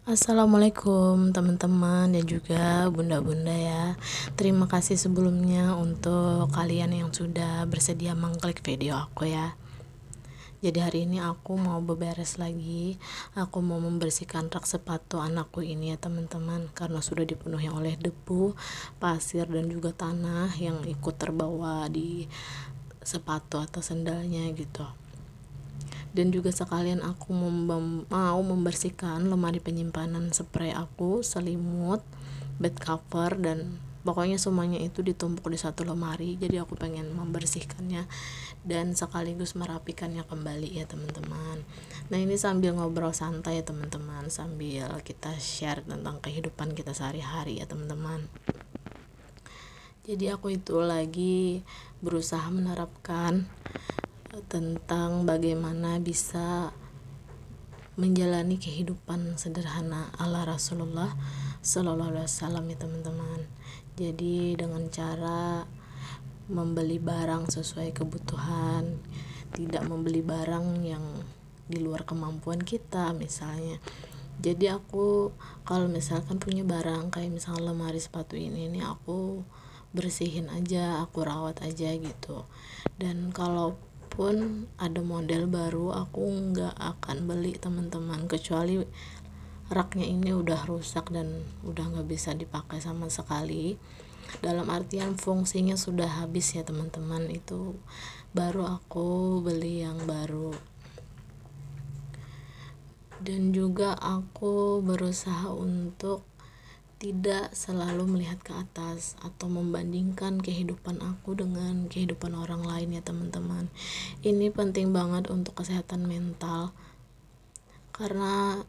Assalamualaikum teman-teman dan juga bunda-bunda ya. Terima kasih sebelumnya untuk kalian yang sudah bersedia mengklik video aku ya. Jadi hari ini aku mau beberes lagi. Aku mau membersihkan rak sepatu anakku ini ya teman-teman, karena sudah dipenuhi oleh debu, pasir dan juga tanah yang ikut terbawa di sepatu atau sendalnya gitu. Dan juga sekalian aku mau membersihkan lemari penyimpanan spray aku, selimut, bed cover, dan pokoknya semuanya itu ditumpuk di satu lemari. Jadi aku pengen membersihkannya dan sekaligus merapikannya kembali ya teman-teman. Nah ini sambil ngobrol santai ya teman-teman, sambil kita share tentang kehidupan kita sehari-hari ya teman-teman. Jadi aku itu lagi berusaha menerapkan tentang bagaimana bisa menjalani kehidupan sederhana ala Rasulullah Sallallahu Alaihi Wasallam ya teman-teman. Jadi dengan cara membeli barang sesuai kebutuhan, tidak membeli barang yang di luar kemampuan kita misalnya. Jadi aku kalau misalkan punya barang kayak misalnya lemari sepatu ini aku bersihin aja, aku rawat aja gitu. Dan kalaupun ada model baru aku nggak akan beli teman-teman, kecuali raknya ini udah rusak dan udah nggak bisa dipakai sama sekali, dalam artian fungsinya sudah habis ya teman-teman, itu baru aku beli yang baru. Dan juga aku berusaha untuk tidak selalu melihat ke atas atau membandingkan kehidupan aku dengan kehidupan orang lain ya teman-teman. Ini penting banget untuk kesehatan mental, karena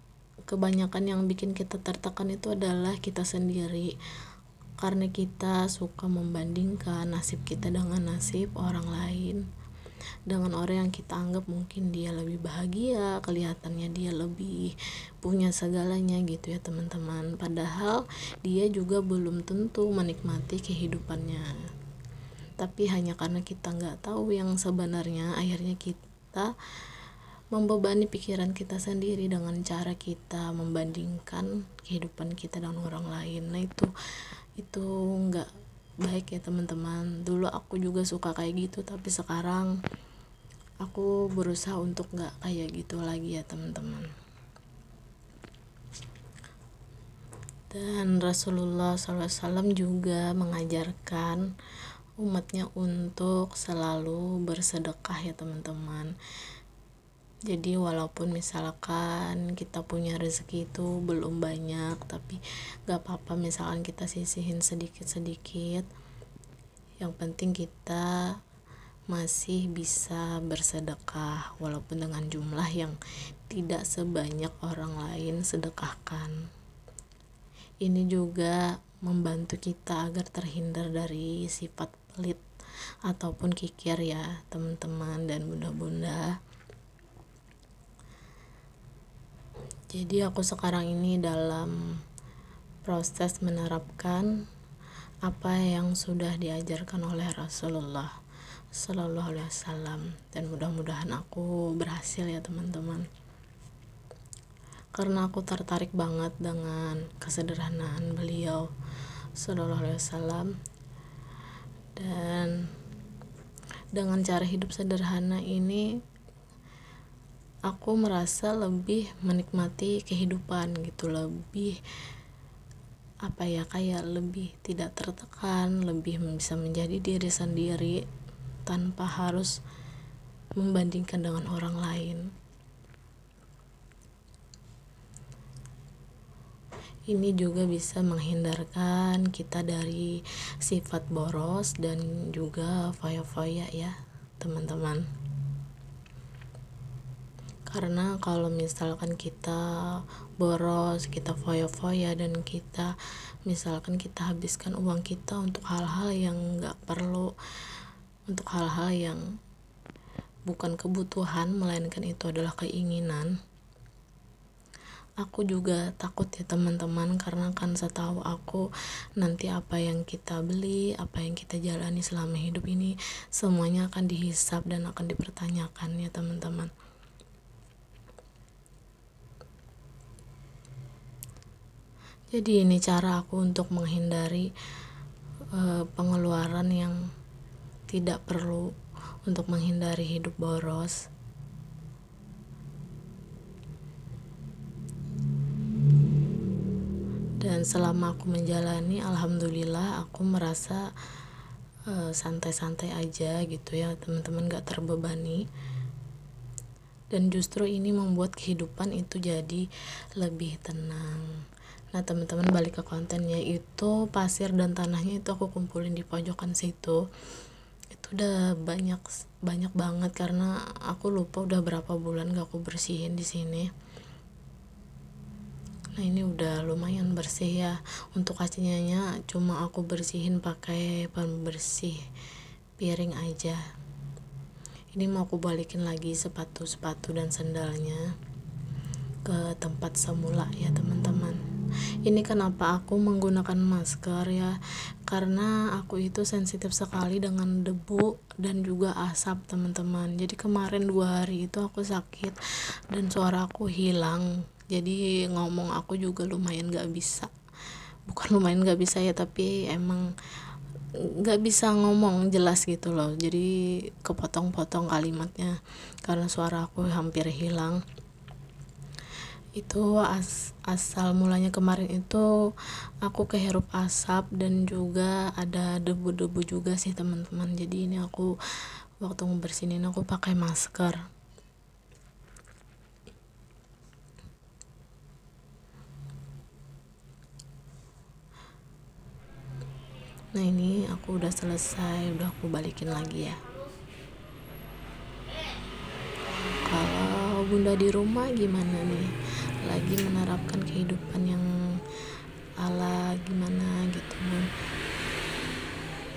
kebanyakan yang bikin kita tertekan itu adalah kita sendiri, karena kita suka membandingkan nasib kita dengan nasib orang lain, dengan orang yang kita anggap mungkin dia lebih bahagia, kelihatannya dia lebih punya segalanya gitu ya teman-teman, padahal dia juga belum tentu menikmati kehidupannya. Tapi hanya karena kita nggak tahu yang sebenarnya, akhirnya kita membebani pikiran kita sendiri dengan cara kita membandingkan kehidupan kita dengan orang lain. Nah itu nggak baik ya teman-teman. Dulu aku juga suka kayak gitu, tapi sekarang aku berusaha untuk nggak kayak gitu lagi ya teman-teman. Dan Rasulullah SAW juga mengajarkan umatnya untuk selalu bersedekah ya teman-teman. Jadi walaupun misalkan kita punya rezeki itu belum banyak, tapi gak apa-apa misalkan kita sisihin sedikit-sedikit, yang penting kita masih bisa bersedekah walaupun dengan jumlah yang tidak sebanyak orang lain sedekahkan. Ini juga membantu kita agar terhindar dari sifat pelit ataupun kikir ya teman-teman dan bunda-bunda. Jadi aku sekarang ini dalam proses menerapkan apa yang sudah diajarkan oleh Rasulullah Sallallahu Alaihi Wasallam, dan mudah-mudahan aku berhasil ya teman-teman, karena aku tertarik banget dengan kesederhanaan beliau Sallallahu Alaihi Wasallam. Dan dengan cara hidup sederhana ini aku merasa lebih menikmati kehidupan gitu, lebih kayak lebih tidak tertekan, lebih bisa menjadi diri sendiri tanpa harus membandingkan dengan orang lain. Ini juga bisa menghindarkan kita dari sifat boros dan juga foya-foya ya teman-teman. Karena kalau misalkan kita boros, kita foya-foya, dan kita misalkan kita habiskan uang kita untuk hal-hal yang gak perlu, untuk hal-hal yang bukan kebutuhan melainkan itu adalah keinginan, aku juga takut ya teman-teman, karena kan setahu aku nanti apa yang kita beli, apa yang kita jalani selama hidup ini semuanya akan dihisap dan akan dipertanyakan ya teman-teman. Jadi ini cara aku untuk menghindari pengeluaran yang tidak perlu, untuk menghindari hidup boros. Dan selama aku menjalani, alhamdulillah aku merasa santai-santai aja gitu ya teman-teman, gak terbebani. Dan justru ini membuat kehidupan itu jadi lebih tenang. Nah teman-teman, balik ke kontennya, itu pasir dan tanahnya itu aku kumpulin di pojokan situ. Itu udah banyak banget karena aku lupa udah berapa bulan gak aku bersihin di sini. Nah ini udah lumayan bersih ya. Untuk kacanya cuma aku bersihin pakai pembersih piring aja. Ini mau aku balikin lagi sepatu dan sandalnya ke tempat semula ya teman-teman. Ini kenapa aku menggunakan masker ya, karena aku itu sensitif sekali dengan debu dan juga asap teman-teman. Jadi kemarin 2 hari itu aku sakit dan suara aku hilang, jadi ngomong aku juga lumayan gak bisa, bukan lumayan gak bisa ya, tapi emang gak bisa ngomong jelas gitu loh, jadi kepotong-potong kalimatnya karena suara aku hampir hilang. Itu asal mulanya kemarin itu aku kehirup asap dan juga ada debu-debu juga sih teman-teman. Jadi ini aku waktu ngebersihin aku pakai masker. Nah ini aku udah selesai, udah aku balikin lagi ya. Kalau bunda di rumah gimana nih? Lagi menerapkan kehidupan yang ala gimana gitu bun?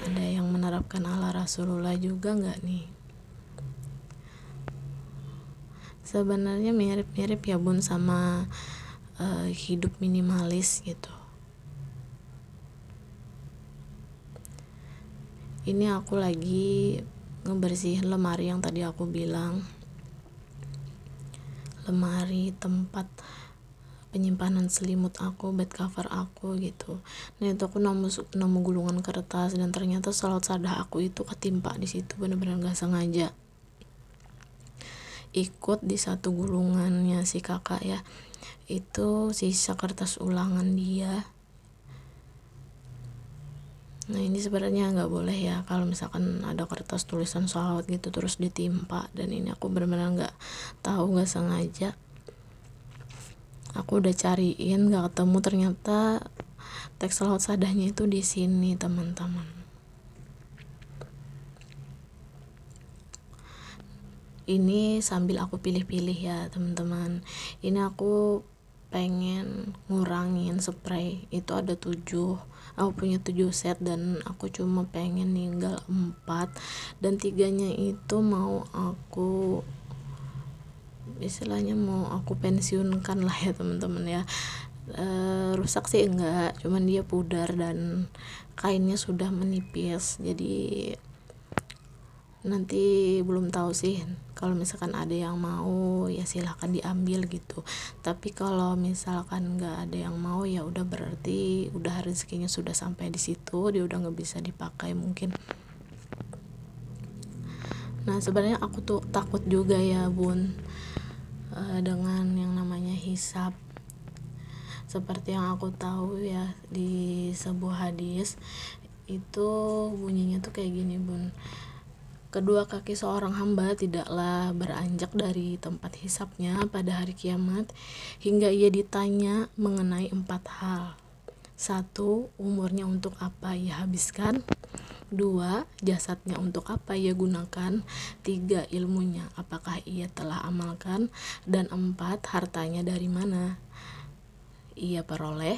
Ada yang menerapkan ala Rasulullah juga nggak nih? Sebenarnya mirip-mirip ya bun sama hidup minimalis gitu. Ini aku lagi ngebersihin lemari yang tadi aku bilang, lemari tempat penyimpanan selimut aku, bed cover aku gitu. Nah itu aku nemu gulungan kertas dan ternyata salad sadah aku itu ketimpa di situ, bener-bener gak sengaja ikut di satu gulungannya si kakak ya, itu sisa kertas ulangan dia. Nah ini sebenarnya nggak boleh ya kalau misalkan ada kertas tulisan sholawat gitu terus ditimpa, dan ini aku benar-benar nggak tahu, nggak sengaja. Aku udah cariin nggak ketemu, ternyata teks sholawat sadahnya itu di sini teman-teman. Ini sambil aku pilih-pilih ya teman-teman. Ini aku pengen ngurangin spray, itu ada 7, aku punya 7 set dan aku cuma pengen ninggal 4, dan 3-nya itu mau aku istilahnya mau aku pensiunkan lah ya teman-teman ya. Rusak sih enggak, cuman dia pudar dan kainnya sudah menipis, jadi nanti belum tahu sih, kalau misalkan ada yang mau ya silahkan diambil gitu, tapi kalau misalkan nggak ada yang mau ya udah berarti udah rezekinya sudah sampai di situ, dia udah nggak bisa dipakai mungkin. Nah sebenarnya aku tuh takut juga ya bun dengan yang namanya hisab. Seperti yang aku tahu ya, di sebuah hadis itu bunyinya tuh kayak gini bun, kedua kaki seorang hamba tidaklah beranjak dari tempat hisapnya pada hari kiamat hingga ia ditanya mengenai 4 hal. 1. Umurnya untuk apa ia habiskan. 2. Jasadnya untuk apa ia gunakan. 3. Ilmunya apakah ia telah amalkan. Dan 4. Hartanya dari mana ia peroleh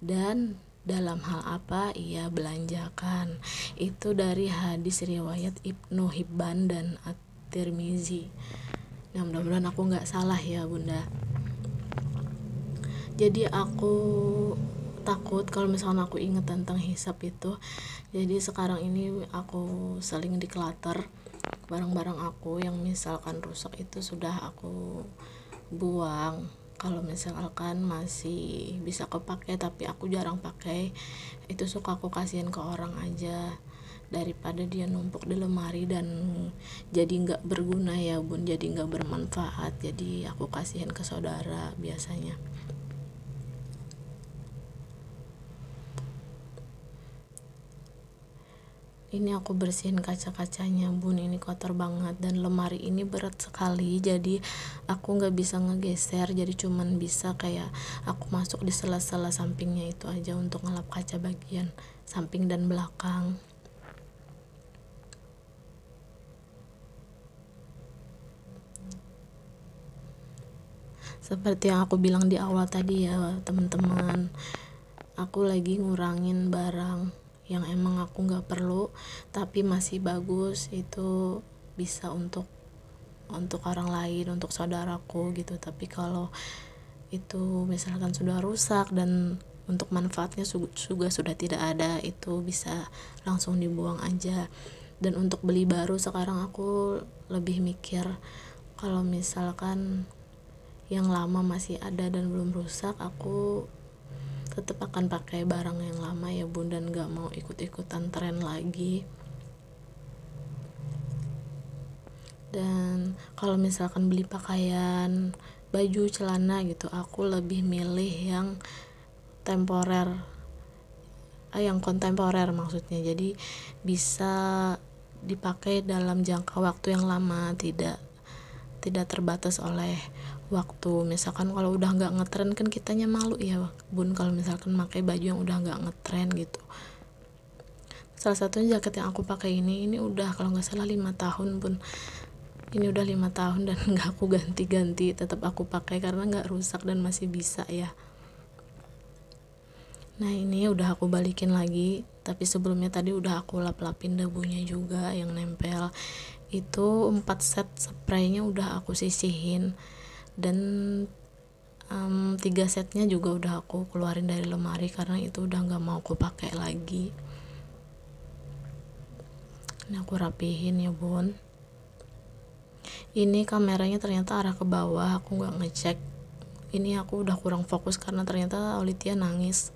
dan dalam hal apa ia belanjakan. Itu dari hadis riwayat Ibnu Hibban dan At-Tirmizi. Nah mudah-mudahan aku gak salah ya bunda. Jadi aku takut kalau misalkan aku inget tentang hisab itu, jadi sekarang ini aku saling declutter barang-barang aku yang misalkan rusak itu sudah aku buang, kalau misalkan masih bisa kepake tapi aku jarang pakai, itu suka aku kasihin ke orang aja daripada dia numpuk di lemari dan jadi nggak berguna ya bun, jadi nggak bermanfaat, jadi aku kasihin ke saudara biasanya. Ini aku bersihin kaca-kacanya bun, ini kotor banget dan lemari ini berat sekali, jadi aku nggak bisa ngegeser, jadi cuman bisa kayak aku masuk di sela-sela sampingnya itu aja untuk ngelap kaca bagian samping dan belakang. Seperti yang aku bilang di awal tadi ya teman-teman, aku lagi ngurangin barang yang emang aku nggak perlu tapi masih bagus, itu bisa untuk orang lain, untuk saudaraku gitu. Tapi kalau itu misalkan sudah rusak dan untuk manfaatnya juga sudah tidak ada, itu bisa langsung dibuang aja. Dan untuk beli baru sekarang aku lebih mikir, kalau misalkan yang lama masih ada dan belum rusak, aku tetap akan pakai barang yang lama ya bun, dan gak mau ikut-ikutan tren lagi. Dan kalau misalkan beli pakaian, baju, celana gitu, aku lebih milih yang temporer, yang kontemporer maksudnya, jadi bisa dipakai dalam jangka waktu yang lama, tidak terbatas oleh waktu. Misalkan kalau udah nggak ngetren kan kitanya malu ya bun kalau misalkan pakai baju yang udah nggak ngetren gitu. Salah satunya jaket yang aku pakai ini udah kalau nggak salah 5 tahun bun, ini udah 5 tahun dan nggak aku ganti-ganti, tetap aku pakai karena nggak rusak dan masih bisa ya. Nah ini udah aku balikin lagi, tapi sebelumnya tadi udah aku lap-lapin debunya juga yang nempel. Itu 4 set spraynya udah aku sisihin, dan 3 setnya juga udah aku keluarin dari lemari karena itu udah gak mau aku pakai lagi. Ini aku rapihin ya bun. Ini kameranya ternyata arah ke bawah, aku gak ngecek. Ini aku udah kurang fokus karena ternyata Olitia nangis,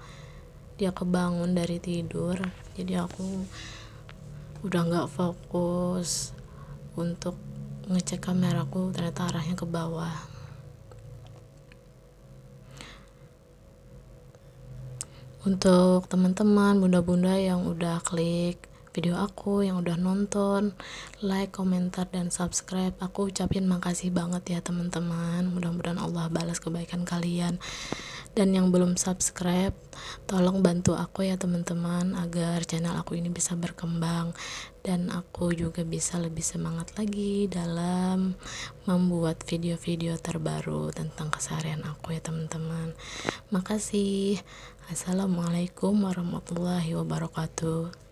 dia kebangun dari tidur, jadi aku udah gak fokus untuk ngecek kameraku, ternyata arahnya ke bawah. Untuk teman-teman bunda-bunda yang udah klik video aku, yang udah nonton, like, komentar, dan subscribe, aku ucapin makasih banget ya teman-teman. Mudah-mudahan Allah balas kebaikan kalian. Dan yang belum subscribe, tolong bantu aku ya teman-teman agar channel aku ini bisa berkembang dan aku juga bisa lebih semangat lagi dalam membuat video-video terbaru tentang keseharian aku ya teman-teman. Makasih. Assalamualaikum warahmatullahi wabarakatuh.